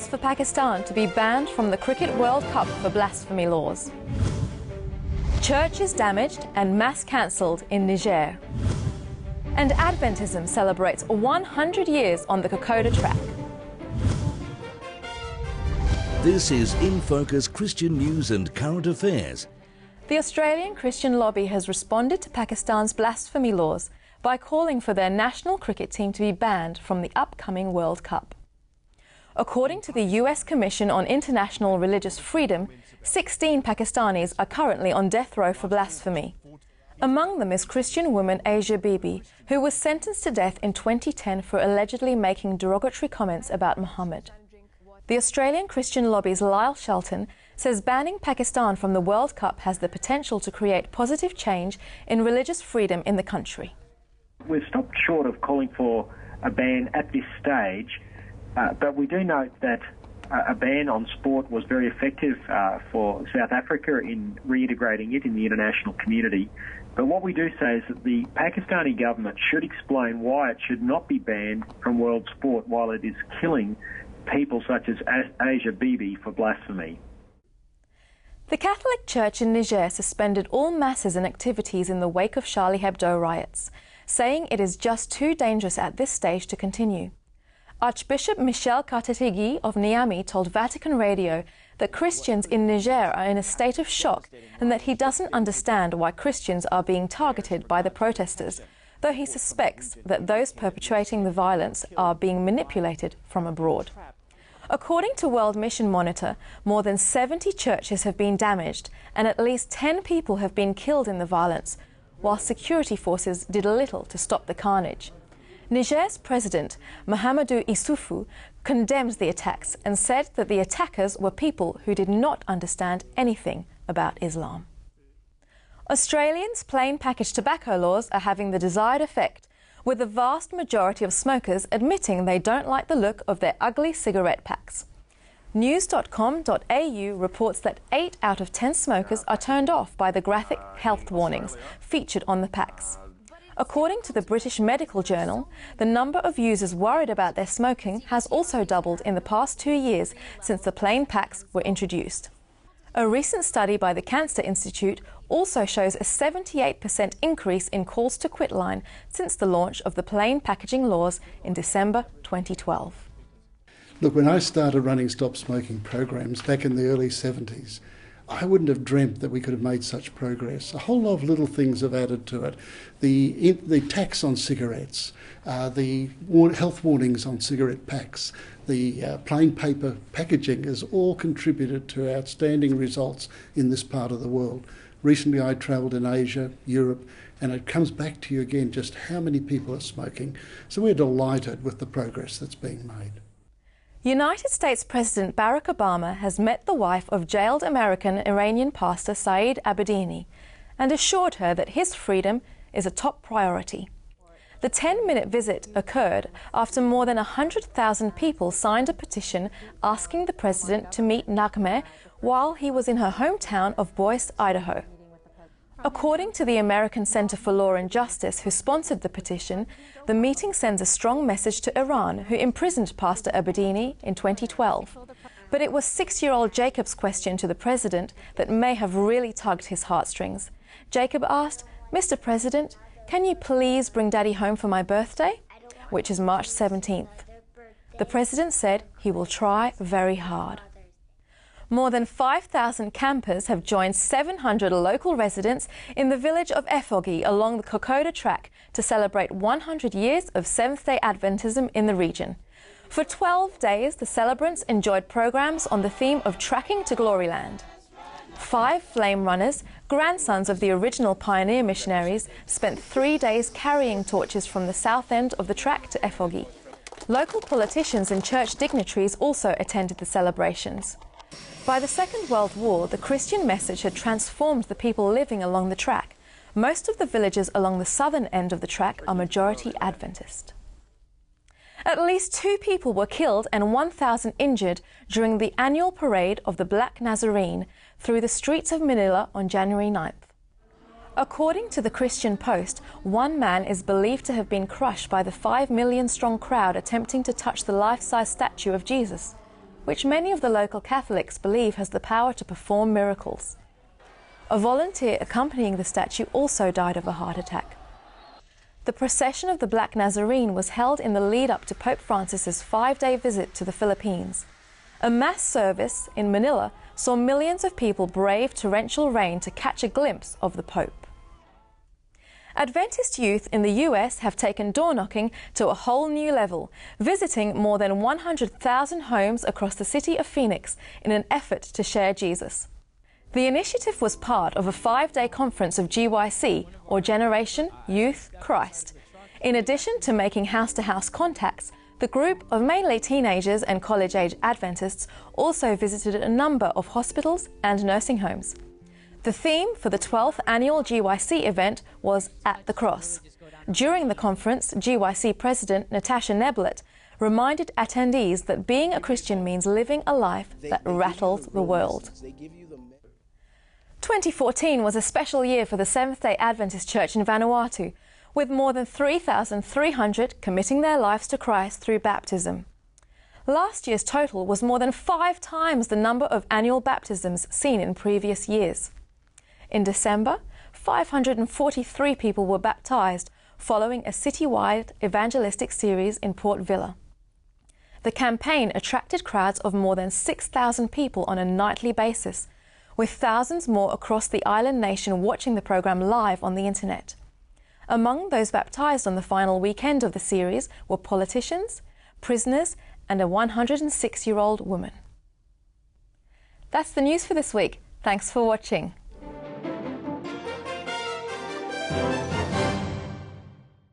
calls for Pakistan to be banned from the Cricket World Cup for blasphemy laws. Churches damaged and mass cancelled in Niger. And Adventism celebrates 100 years on the Kokoda Track. This is InFocus Christian News and Current Affairs. The Australian Christian lobby has responded to Pakistan's blasphemy laws by calling for their national cricket team to be banned from the upcoming World Cup. According to the US Commission on International Religious Freedom, 16 Pakistanis are currently on death row for blasphemy. Among them is Christian woman Asia Bibi, who was sentenced to death in 2010 for allegedly making derogatory comments about Muhammad. The Australian Christian lobby's Lyle Shelton says banning Pakistan from the World Cup has the potential to create positive change in religious freedom in the country. We've stopped short of calling for a ban at this stage, but we do note that a ban on sport was very effective for South Africa in reintegrating it in the international community. But what we do say is that the Pakistani government should explain why it should not be banned from world sport while it is killing people such as Asia Bibi for blasphemy. The Catholic Church in Niger suspended all masses and activities in the wake of Charlie Hebdo riots, saying it is just too dangerous at this stage to continue. Archbishop Michel Katetigi of Niamey told Vatican Radio that Christians in Niger are in a state of shock and that he doesn't understand why Christians are being targeted by the protesters, though he suspects that those perpetrating the violence are being manipulated from abroad. According to World Mission Monitor, more than 70 churches have been damaged and at least 10 people have been killed in the violence, while security forces did little to stop the carnage. Niger's president, Mahamadou Issoufou, condemned the attacks and said that the attackers were people who did not understand anything about Islam. Australians' plain packaged tobacco laws are having the desired effect, with the vast majority of smokers admitting they don't like the look of their ugly cigarette packs. News.com.au reports that 8 out of 10 smokers are turned off by the graphic health warnings featured on the packs. According to the British Medical Journal, the number of users worried about their smoking has also doubled in the past 2 years since the plain packs were introduced. A recent study by the Cancer Institute also shows a 78% increase in calls to quit line since the launch of the plain packaging laws in December 2012. Look, when I started running stop smoking programs back in the early 70s, I wouldn't have dreamt that we could have made such progress. A whole lot of little things have added to it. The tax on cigarettes, the health warnings on cigarette packs, the plain paper packaging has all contributed to outstanding results in this part of the world. Recently I travelled in Asia, Europe, and it comes back to you again just how many people are smoking. So we're delighted with the progress that's being made. United States President Barack Obama has met the wife of jailed American Iranian pastor Saeed Abedini and assured her that his freedom is a top priority. The 10-minute visit occurred after more than 100,000 people signed a petition asking the president to meet Naghmeh while he was in her hometown of Boise, Idaho. According to the American Center for Law and Justice, who sponsored the petition, the meeting sends a strong message to Iran, who imprisoned Pastor Abedini in 2012. But it was 6-year-old Jacob's question to the president that may have really tugged his heartstrings. Jacob asked, "Mr. President, can you please bring Daddy home for my birthday?" which is March 17th. The president said he will try very hard. More than 5,000 campers have joined 700 local residents in the village of Efoghi along the Kokoda Track to celebrate 100 years of Seventh-day Adventism in the region. For 12 days, the celebrants enjoyed programs on the theme of Tracking to Gloryland. 5 flame runners, grandsons of the original pioneer missionaries, spent 3 days carrying torches from the south end of the track to Efoghi. Local politicians and church dignitaries also attended the celebrations. By the Second World War, the Christian message had transformed the people living along the track. Most of the villages along the southern end of the track are majority Adventist. At least 2 people were killed and 1,000 injured during the annual parade of the Black Nazarene through the streets of Manila on January 9th. According to the Christian Post, one man is believed to have been crushed by the 5 million strong crowd attempting to touch the life-size statue of Jesus. which many of the local Catholics believe has the power to perform miracles. A volunteer accompanying the statue also died of a heart attack. The procession of the Black Nazarene was held in the lead-up to Pope Francis's 5-day visit to the Philippines. A mass service in Manila saw millions of people brave torrential rain to catch a glimpse of the Pope. Adventist youth in the US have taken door-knocking to a whole new level, visiting more than 100,000 homes across the city of Phoenix in an effort to share Jesus. The initiative was part of a 5-day conference of GYC, or Generation Youth Christ. In addition to making house-to-house contacts, the group of mainly teenagers and college-age Adventists also visited a number of hospitals and nursing homes. The theme for the 12th annual GYC event was At the Cross. During the conference, GYC President Natasha Neblett reminded attendees that being a Christian means living a life that rattles the world. 2014 was a special year for the Seventh-day Adventist Church in Vanuatu, with more than 3,300 committing their lives to Christ through baptism. Last year's total was more than 5 times the number of annual baptisms seen in previous years. In December, 543 people were baptized following a citywide evangelistic series in Port Vila. The campaign attracted crowds of more than 6,000 people on a nightly basis, with thousands more across the island nation watching the program live on the internet. Among those baptized on the final weekend of the series were politicians, prisoners, and a 106-year-old woman. That's the news for this week. Thanks for watching.